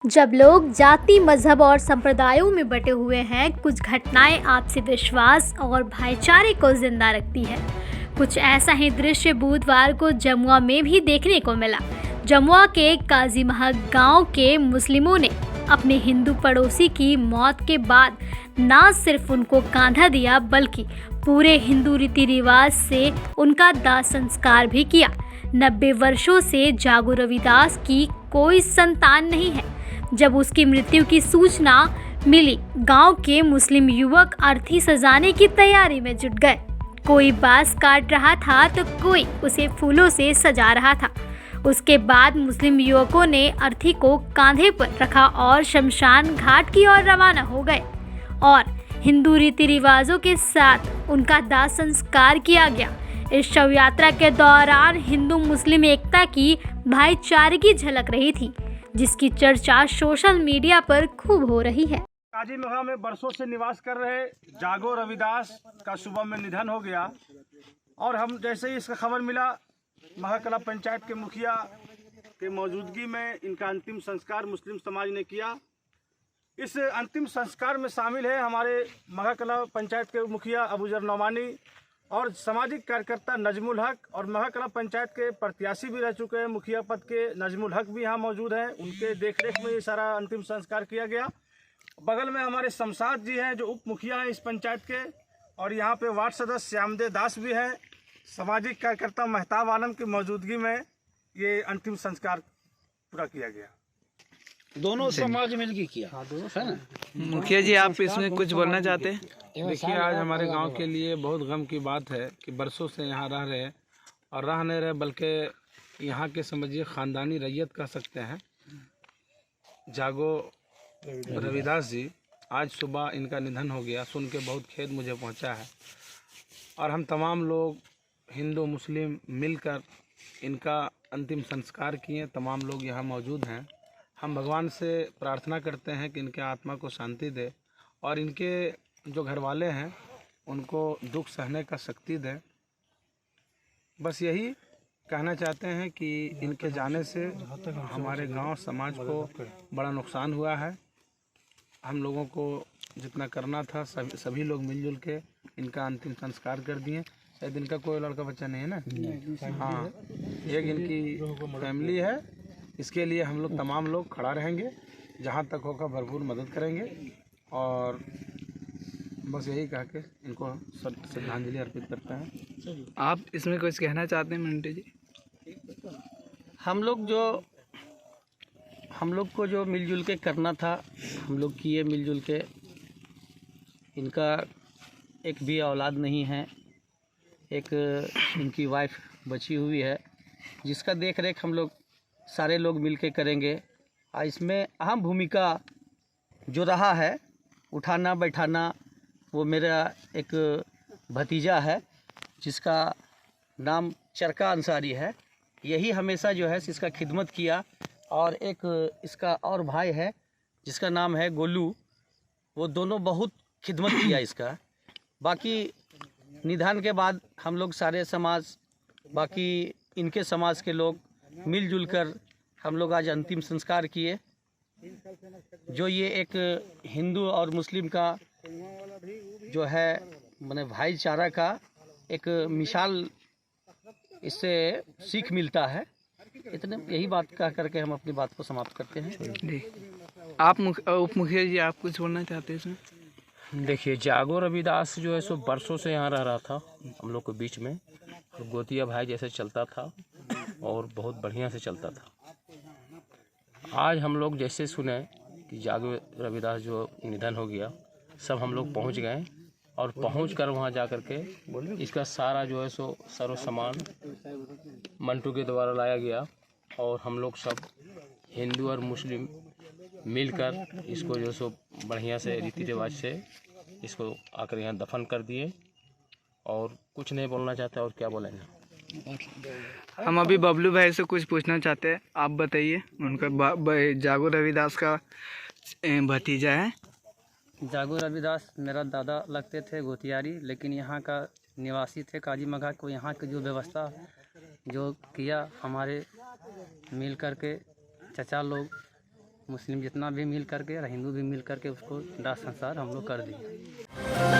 जब लोग जाति, मजहब और संप्रदायों में बटे हुए हैं, कुछ घटनाएं आपसी विश्वास और भाईचारे को जिंदा रखती है। कुछ ऐसा ही दृश्य बुधवार को जमुआ में भी देखने को मिला। जमुआ के काजीमहक गांव के मुस्लिमों ने अपने हिंदू पड़ोसी की मौत के बाद न सिर्फ उनको कांधा दिया, बल्कि पूरे हिंदू रीति रिवाज से उनका दाह संस्कार भी किया। 90 वर्षों से जागो रविदास की कोई संतान नहीं है। जब उसकी मृत्यु की सूचना मिली, गांव के मुस्लिम युवक अर्थी सजाने की तैयारी में जुट गए। कोई बांस काट रहा था तो कोई उसे फूलों से सजा रहा था। उसके बाद मुस्लिम युवकों ने अर्थी को कांधे पर रखा और शमशान घाट की ओर रवाना हो गए और हिंदू रीति रिवाजों के साथ उनका दाह संस्कार किया गया। इस शव यात्रा के दौरान हिंदू मुस्लिम एकता की भाईचारे की झलक रही थी, जिसकी चर्चा सोशल मीडिया पर खूब हो रही है। काजीमहक में बरसों से निवास कर रहे जागो रविदास का सुबह में निधन हो गया और हम जैसे ही इसका खबर मिला, महाकला पंचायत के मुखिया के मौजूदगी में इनका अंतिम संस्कार मुस्लिम समाज ने किया। इस अंतिम संस्कार में शामिल है हमारे महाकला पंचायत के मुखिया अबूजर नौमानी और सामाजिक कार्यकर्ता नजमुल हक, और महाकला पंचायत के प्रत्याशी भी रह चुके हैं मुखिया पद के नजमुल हक भी यहाँ मौजूद हैं। उनके देखरेख में ये सारा अंतिम संस्कार किया गया। बगल में हमारे शमशाद जी हैं जो उप मुखिया हैं इस पंचायत के, और यहाँ पे वार्ड सदस्य श्यामदेव दास भी हैं। सामाजिक कार्यकर्ता महताब आलम की मौजूदगी में ये अंतिम संस्कार पूरा किया गया। दोनों समाज मिलकर किया। है ना? मुखिया जी, आप इसमें कुछ बोलना चाहते हैं? देखिए, आज हमारे गांव के लिए बहुत गम की बात है कि बरसों से यहाँ रह रहे हैं और रह नहीं रहे, बल्कि यहाँ के समझिए ख़ानदानी रैयत कह सकते हैं। जागो रविदास जी, आज सुबह इनका निधन हो गया। सुन के बहुत खेद मुझे पहुँचा है और हम तमाम लोग हिंदू मुस्लिम मिलकर इनका अंतिम संस्कार किए। तमाम लोग यहाँ मौजूद हैं। हम भगवान से प्रार्थना करते हैं कि इनके आत्मा को शांति दे और इनके जो घर वाले हैं उनको दुख सहने का शक्ति दे। बस यही कहना चाहते हैं कि इनके जाने से हमारे गांव समाज को बड़ा नुकसान हुआ है। हम लोगों को जितना करना था सभी लोग मिलजुल के इनका अंतिम संस्कार कर दिए। शायद इनका कोई लड़का बच्चा नहीं है ना? हाँ, एक इनकी फैमिली है। इसके लिए हम लोग तमाम लोग खड़ा रहेंगे, जहाँ तक होगा भरपूर मदद करेंगे और बस यही कह के इनको श्रद्धांजलि अर्पित करते हैं। आप इसमें कुछ कहना चाहते हैं मिंटू जी? हम लोग को जो मिलजुल के करना था हम लोग किए मिलजुल के। इनका एक भी औलाद नहीं है। एक इनकी वाइफ बची हुई है जिसका देख रेख हम लोग सारे लोग मिल के करेंगे। और इसमें अहम भूमिका जो रहा है उठाना बैठाना, वो मेरा एक भतीजा है जिसका नाम चरका अंसारी है। यही हमेशा जो है इसका खिदमत किया। और एक इसका और भाई है जिसका नाम है गोलू। वो दोनों बहुत खिदमत किया इसका। बाकी निधन के बाद हम लोग सारे समाज, बाकी इनके समाज के लोग मिलजुल कर हम लोग आज अंतिम संस्कार किए। जो ये एक हिंदू और मुस्लिम का जो है माने भाईचारा का एक मिसाल इससे सीख मिलता है। इतने यही बात कह करके हम अपनी बात को समाप्त करते हैं। जी, आप उप मुखिया जी, आप कुछ बोलना चाहते हैं इसमें? देखिए, जागो रविदास जो है सो बरसों से यहाँ रह रहा था हम लोग के बीच में। गोतिया भाई जैसे चलता था और बहुत बढ़िया से चलता था। आज हम लोग जैसे सुने कि जागो रविदास जो निधन हो गया, सब हम लोग पहुँच गए और पहुँच कर वहाँ जा कर के इसका सारा जो है सो सर्व सामान मंटू के द्वारा लाया गया और हम लोग सब हिंदू और मुस्लिम मिलकर इसको जो सो बढ़िया से रीति रिवाज से इसको आकर यहाँ दफन कर दिए। और कुछ नहीं बोलना चाहते, और क्या बोलेंगे? हम अभी बबलू भाई से कुछ पूछना चाहते हैं, आप बताइए। उनका जागो रविदास का भतीजा है। जागो रविदास मेरा दादा लगते थे गोतियारी, लेकिन यहाँ का निवासी थे काजीमहक को। यहाँ की जो व्यवस्था जो किया हमारे मिल कर के चचा लोग मुस्लिम जितना भी मिल करके और हिंदू भी मिल करके उसको दाह संस्कार हम लोग कर दिए।